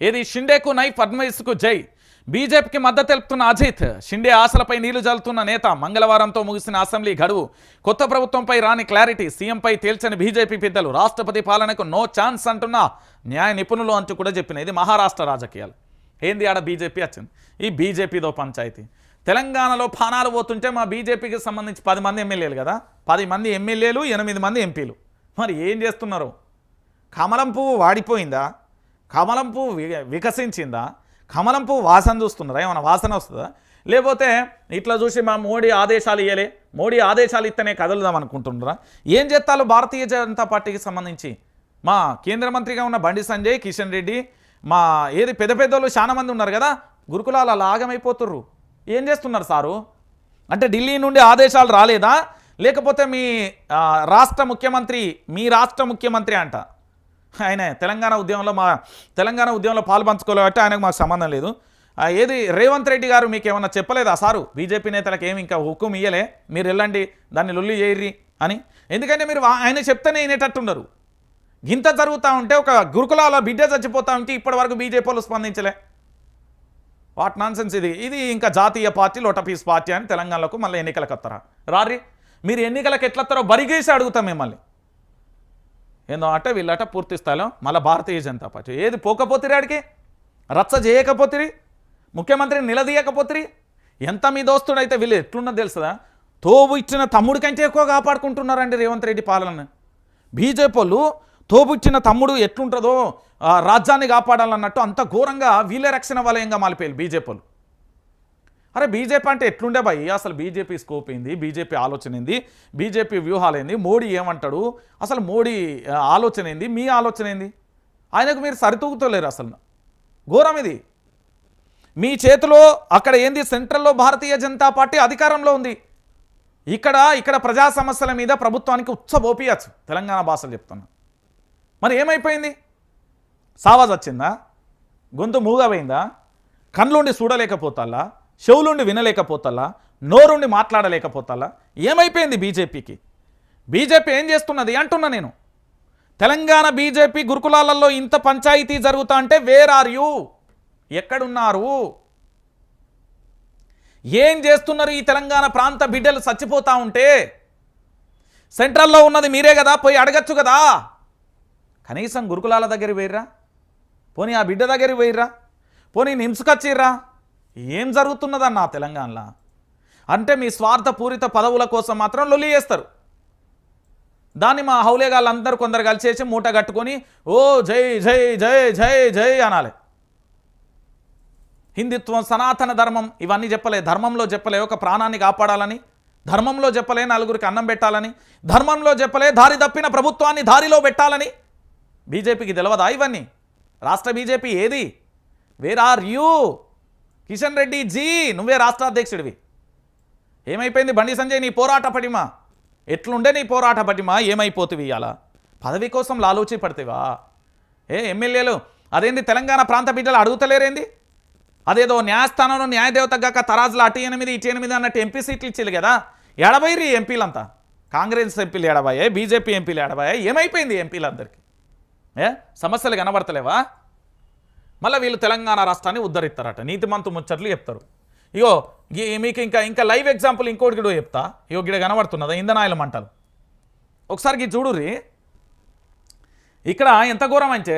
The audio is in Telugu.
ఏది షిండేకు నైఫ్ ఫడ్నవీస్కు జై. బీజేపీకి మద్దతు తెలుపుతున్న అజిత్. షిండే ఆశలపై నీళ్లు జల్లుతున్న నేత. మంగళవారంతో ముగిసిన అసెంబ్లీ గడువు. కొత్త ప్రభుత్వంపై రాని క్లారిటీ. సీఎంపై తేల్చని బీజేపీ పెద్దలు. రాష్ట్రపతి పాలనకు నో ఛాన్స్ అంటున్న న్యాయ నిపుణులు అంటూ కూడా చెప్పిన. ఇది మహారాష్ట్ర రాజకీయాలు. ఏంది ఆడ బీజేపీ వచ్చింది. ఈ బీజేపీదో పంచాయతీ. తెలంగాణలో పానాలు పోతుంటే మా బీజేపీకి సంబంధించి 10 మంది ఎమ్మెల్యేలు కదా, 10 మంది ఎమ్మెల్యేలు, 8 మంది ఎంపీలు. మరి ఏం చేస్తున్నారు? కమలం పువ్వు వాడిపోయిందా? కమలం పువ్వు వికసించిందా? కమలం పువ్వు వాసన చూస్తున్నారా? ఏమైనా వాసన వస్తుందా? లేకపోతే ఇట్లా చూసి మా మోడీ ఆదేశాలు ఇవ్వలే, మోడీ ఆదేశాలు ఇస్తేనే కదులుదాం అనుకుంటున్నారా? ఏం చేస్తాలో భారతీయ జనతా పార్టీకి సంబంధించి మా కేంద్ర మంత్రిగా ఉన్న బండి సంజయ్, కిషన్ రెడ్డి, మా ఏది పెద్ద పెద్దోళ్ళు చాలా మంది ఉన్నారు కదా, గురుకులాల లాగమైపోతుర్రు. ఏం చేస్తున్నారు సారు? అంటే ఢిల్లీ నుండి ఆదేశాలు రాలేదా? లేకపోతే మీ రాష్ట్ర ముఖ్యమంత్రి, మీ రాష్ట్ర ముఖ్యమంత్రి అంట ఆయన తెలంగాణ ఉద్యమంలో పాల్పంచుకోలేబట్టి ఆయనకు మాకు సంబంధం లేదు. ఏది రేవంత్ రెడ్డి గారు మీకు ఏమన్నా చెప్పలేదా సారు? బీజేపీ నేతలకు ఏమి ఇంకా హుకుం ఇయ్యలే, మీరు వెళ్ళండి దాన్ని లొల్లి చేయర్రి అని. ఎందుకంటే మీరు ఆయన చెప్తేనే వినేటట్టున్నారు. గింత జరుగుతూ ఉంటే ఒక గురుకులాల బిడ్డ చచ్చిపోతూ ఉంటే ఇప్పటి వరకు బీజేపీ వాళ్ళు స్పందించలే. వాట్ నాన్సెన్స్ ఇది. ఇది ఇంకా జాతీయ పార్టీ లోటపీస్ పార్టీ అని తెలంగాణలోకి మళ్ళీ ఎన్నికలకు వస్తారా? రారి మీరు ఎన్నికలకు ఎట్లొస్తారో బరిగేసి అడుగుతాం మిమ్మల్ని. ఏందో అంటే వీళ్ళట పూర్తి స్థాయిలో మళ్ళీ భారతీయ జనతా పార్టీ. ఏది పోకపోతిరి, ఆడికి రచ్చ చేయకపోతిరి, ముఖ్యమంత్రిని నిలదీయకపోతిరి. ఎంత మీ దోస్తుడైతే వీళ్ళు ఎట్లున్నది తెలుసుదా? తోబు ఇచ్చిన తమ్ముడి కంటే ఎక్కువ కాపాడుకుంటున్నారండి రేవంత్ రెడ్డి పాలన. బీజేపీ వాళ్ళు తోబు ఇచ్చిన తమ్ముడు ఎట్లుంటుందో రాజ్యాన్ని కాపాడాలన్నట్టు అంత ఘోరంగా వీళ్ళే రక్షణ వలయంగా మాలిపోయారు బీజేపీ వాళ్ళు. అరే బీజేపీ అంటే ఎట్లుండే భయ్? అసలు బీజేపీ స్కోప్ ఏంది, బీజేపీ ఆలోచన ఏంది, బీజేపీ వ్యూహాలు ఏంది, మోడీ ఏమంటాడు, అసలు మోడీ ఆలోచన ఏంది, మీ ఆలోచన ఏంది? ఆయనకు మీరు సరితూగుతలేరు. అసలు ఘోరం ఇది. మీ చేతిలో అక్కడ ఏంది, సెంట్రల్లో భారతీయ జనతా పార్టీ అధికారంలో ఉంది. ఇక్కడ ప్రజా సమస్యల మీద ప్రభుత్వానికి ఉచ్చబోపియచ్చు. తెలంగాణ భాషలు చెప్తున్నా. మరి ఏమైపోయింది? సావాజ్ వచ్చిందా? గొంతు మూగపోయిందా? కళ్ళుండి చూడలేకపోతాలా? చెవులుండి వినలేకపోతాలా? నోరుండి మాట్లాడలేకపోతాలా? ఏమైపోయింది బీజేపీకి? బీజేపీ ఏం చేస్తున్నది అంటున్నా నేను. తెలంగాణ బీజేపీ గురుకులాలలో ఇంత పంచాయతీ జరుగుతా అంటే వేర్ ఆర్ యూ? ఎక్కడున్నారు? ఏం చేస్తున్నారు? ఈ తెలంగాణ ప్రాంత బిడ్డలు చచ్చిపోతా ఉంటే సెంట్రల్లో ఉన్నది మీరే కదా, పోయి అడగచ్చు కదా. కనీసం గురుకులాల దగ్గరికి పోయిర్రా? పోనీ ఆ బిడ్డ దగ్గరికి పోయిర్రా? పోనీ నిమ్సుకొచ్చిర్రా? ఏం జరుగుతున్నదన్న తెలంగాణలో? అంటే మీ స్వార్థపూరిత పదవుల కోసం మాత్రం లొల్లి చేస్తారు. దాన్ని మా హౌలేగాళ్ళందరూ కొందరు కలిసేసి మూట కట్టుకొని ఓ జై జై జై జై జై అనాలి. హిందుత్వం, సనాతన ధర్మం ఇవన్నీ చెప్పలే. ధర్మంలో చెప్పలే ఒక ప్రాణాన్ని కాపాడాలని, ధర్మంలో చెప్పలే నలుగురికి అన్నం పెట్టాలని, ధర్మంలో చెప్పలే దారి తప్పిన ప్రభుత్వాన్ని దారిలో పెట్టాలని. బీజేపీకి తెలియదా ఇవన్నీ? రాష్ట్ర బీజేపీ ఏది? Where are you? Kishan Reddy ji, నువ్వే రాష్ట్ర అధ్యక్షుడివి. ఏమైపోయింది బండి సంజయ్ నీ పోరాట పటిమ? ఎట్లుండే నీ పోరాట పటిమ? ఏమైపోతుంది ఇవాళ? పదవి కోసం లాలూచి పడితేవా? ఎమ్మెల్యేలు అదేంది తెలంగాణ ప్రాంత బిడ్డలు అడుగుతలేరేంది? అదేదో న్యాయస్థానంలో న్యాయదేవతగాక తరాజులు అటు 8 ఇటు 8 అన్నట్టు ఎంపీ సీట్లు ఇచ్చేది కదా. ఎడబైరి ఎంపీలంతా, కాంగ్రెస్ ఎంపీలు ఎడబాయే, బీజేపీ ఎంపీలు ఎడబాయే. ఏమైపోయింది ఎంపీలందరికీ? సమస్యలు కనబడతలేవా? మళ్ళీ వీళ్ళు తెలంగాణ రాష్ట్రాన్ని ఉద్ధరిస్తారట, నీతిమంతు ముచ్చట్లు చెప్తారు. ఇగో మీకు ఇంకా లైవ్ ఎగ్జాంపుల్ ఇంకోటి కూడా చెప్తా. ఇగో గిడ కనబడుతున్నదా ఇంధనాయిల మంటలు? ఒకసారికి చూడుర్రి. ఇక్కడ ఎంత ఘోరం అంటే